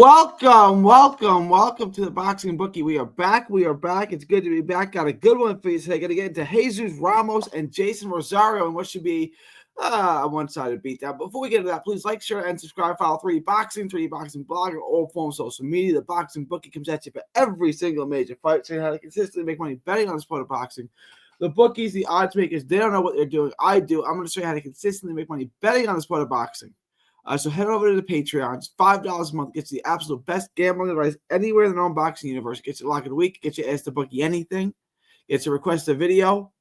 Welcome to the Boxing Bookie. We are back. It's good to be back. Got a good one for you today. Going to get into Jeison Ramos and Jeison Rosario and what should be a one-sided beatdown. Before we get into that, please like, share, and subscribe. Follow 3D Boxing blog, or all forms of social media. The Boxing Bookie comes at you for every single major fight, so you know how to consistently make money betting on the sport of boxing. The bookies, the odds makers, they don't know what they're doing. I do. I'm going to show you how to consistently make money betting on the sport of boxing. So head over to the Patreon. It's $5 a month. Gets you the absolute best gambling advice anywhere in the known boxing universe. Gets you lock of the week. Gets you asked to bookie anything. Gets you request a video.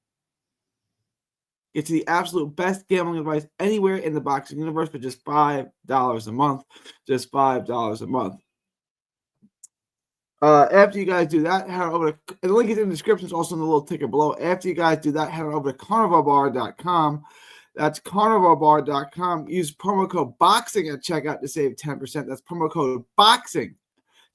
Gets you the absolute best gambling advice anywhere in the boxing universe for just $5 a month. Just $5 a month. After you guys do that, head over to the link is in the description. It's also in the little ticker below. After you guys do that, head over to carnivalbar.com. That's carnivalbar.com. Use promo code BOXING at checkout to save 10%. That's promo code BOXING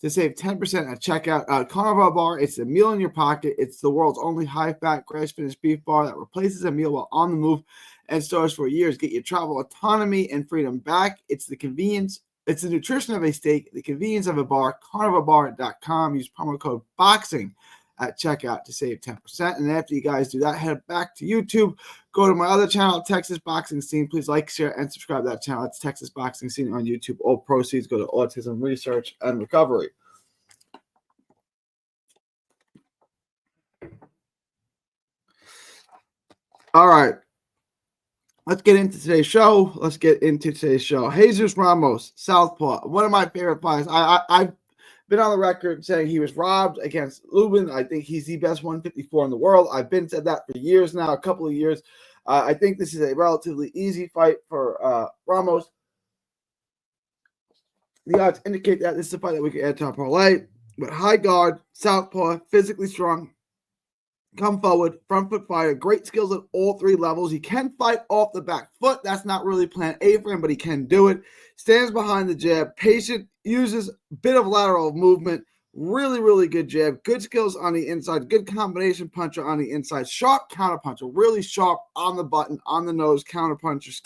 to save 10% at checkout. Carnival Bar, it's a meal in your pocket. It's the world's only high-fat, grass-finished beef bar that replaces a meal while on the move and stores for years. Get your travel autonomy and freedom back. It's the convenience. It's the nutrition of a steak, the convenience of a bar. Carnivalbar.com. Use promo code BOXING at checkout to save 10%. And after you guys do that, head back to YouTube. Go to my other channel, Texas Boxing Scene. Please like, share, and subscribe to that channel. It's Texas Boxing Scene on YouTube. All proceeds go to autism research and recovery. All right. Let's get into today's show. Jeison Ramos, Southpaw, one of my favorite fighters. I've been on the record saying he was robbed against Lubin. I think he's the best 154 in the world. I've been said that for years now, a couple of years. I think this is a relatively easy fight for Ramos. The odds indicate that this is a fight that we can add to our parlay. But high guard, southpaw, physically strong, come forward, front foot fighter, great skills at all three levels. He can fight off the back foot. That's not really plan A for him, but he can do it. Stands behind the jab, patient, uses a bit of lateral movement, really, really good jab, good skills on the inside, good combination puncher on the inside, sharp counter puncher, really sharp on the button, on the nose, counter punchers,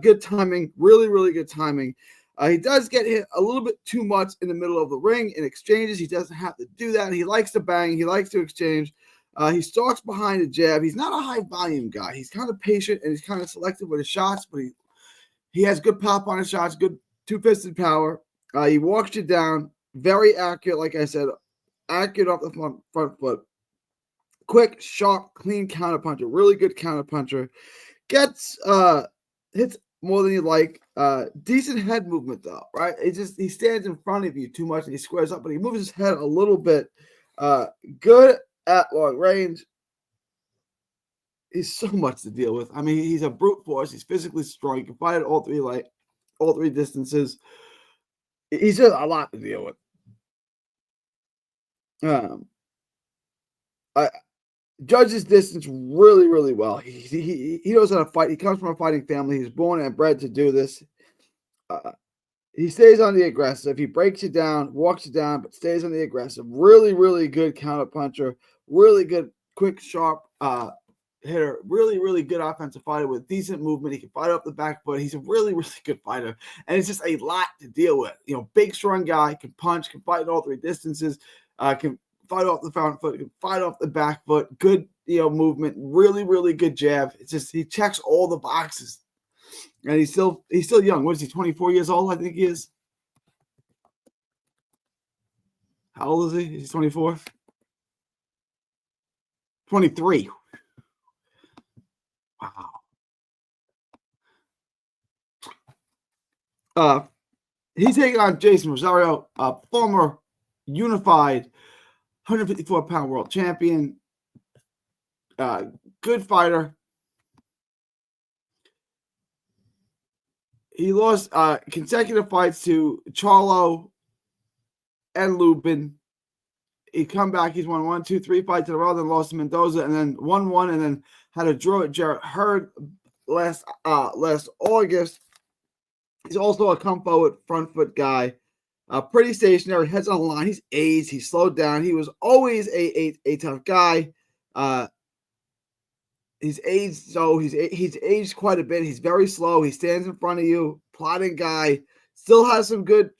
good timing, really, really good timing. He does get hit a little bit too much in the middle of the ring in exchanges. He doesn't have to do that. He likes to bang. He likes to exchange. He stalks behind the jab. He's not a high-volume guy. He's kind of patient, and he's kind of selective with his shots, but he has good pop on his shots, good two-fisted power. He walks you down, very accurate, like I said, accurate off the front foot. Quick, sharp, clean counterpuncher, really good counterpuncher. Gets hits more than you like. Decent head movement, though, right? He stands in front of you too much, and he squares up, but he moves his head a little bit. Good at long range. He's so much to deal with. I mean, he's a brute force. He's physically strong. He can fight at all three distances. He's just a lot to deal with. Judges distance really, really well. He knows how to fight. He comes from a fighting family. He's born and bred to do this. He stays on the aggressive. He breaks you down, walks you down, but stays on the aggressive. Really, really good counter puncher. Really good, quick, sharp hitter. Really, really good offensive fighter with decent movement. He can fight off the back foot. He's a really, really good fighter. And it's just a lot to deal with. You know, big, strong guy, can punch, can fight in all three distances, can fight off the front foot, can fight off the back foot. Good, movement. Really, really good jab. It's just he checks all the boxes. And he's still young. What is he, 24 years old? I think he is. How old is he? He's 24? 23. Wow. He's taking on Jeison Rosario, a former unified 154-pound world champion. Good fighter. He lost consecutive fights to Charlo and Lubin. He come back. He's won 1, 2, 3 fights in a row. Then lost to Mendoza, and then won one, and then had a draw at Jarrett Hurd last August. He's also a come forward front foot guy. Pretty stationary, heads on the line. He's aged. He's slowed down. He was always a tough guy. He's aged, so he's aged quite a bit. He's very slow. He stands in front of you, plotting guy. Still has some good,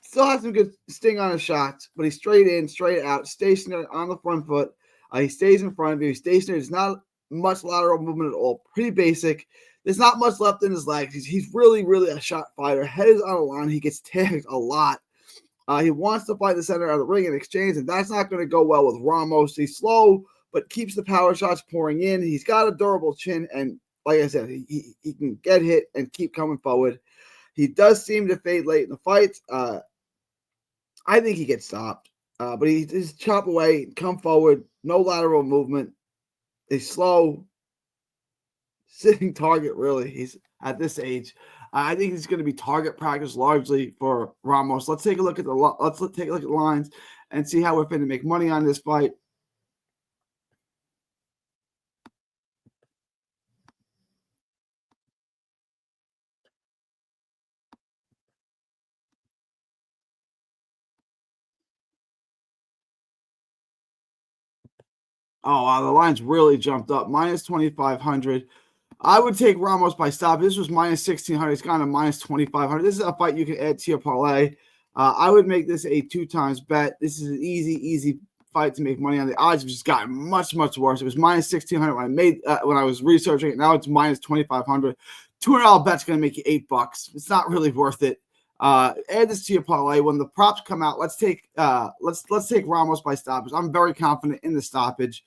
Still has some good sting on his shots, but he's straight in, straight out, stationary on the front foot. He stays in front of you. He's stationary. There's not much lateral movement at all. Pretty basic. There's not much left in his legs. He's really, really a shot fighter. Head is on the line. He gets tagged a lot. He wants to fight the center of the ring in exchange, and that's not going to go well with Ramos. He's slow, but keeps the power shots pouring in. He's got a durable chin, and like I said, he can get hit and keep coming forward. He does seem to fade late in the fights. I think he gets stopped, but he just chop away, come forward, no lateral movement. He's slow, sitting target, really. He's at this age. I think he's going to be target practice largely for Ramos. Let's take a look at the lines and see how we're going to make money on this fight. Oh, wow, the line's really jumped up. Minus 2,500. I would take Ramos by stop. This was minus 1,600. It's gone to minus 2,500. This is a fight you can add to your parlay. I would make this a 2x bet. This is an easy fight to make money on. The odds have just gotten much worse. It was minus 1,600 when I was researching it. Now it's minus 2,500. $200 bet's going to make you $8. It's not really worth it. Add this to your parlay. When the props come out, let's take Ramos by stoppage. I'm very confident in the stoppage.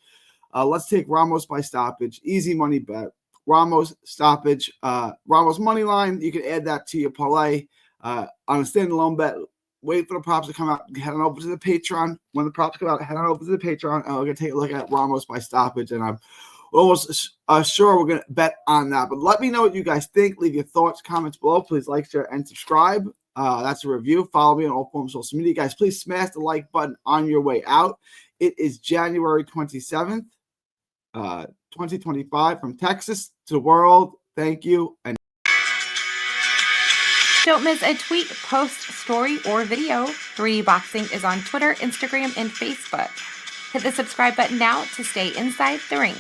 Let's take Ramos by stoppage. Easy money bet. Ramos stoppage. Ramos money line. You can add that to your parlay on a standalone bet. Wait for the props to come out. Head on over to the Patreon. When the props come out, head on over to the Patreon, and we're gonna take a look at Ramos by stoppage. And I'm almost sure we're gonna bet on that. But let me know what you guys think. Leave your thoughts, comments below. Please like, share, and subscribe. That's a review. Follow me on all forms of social media, guys. Please smash the like button on your way out. It is January 27th, 2025, from Texas to the world. Thank you. And don't miss a tweet, post, story, or video. 3D Boxing is on Twitter, Instagram, and Facebook. Hit the subscribe button now to stay inside the ring.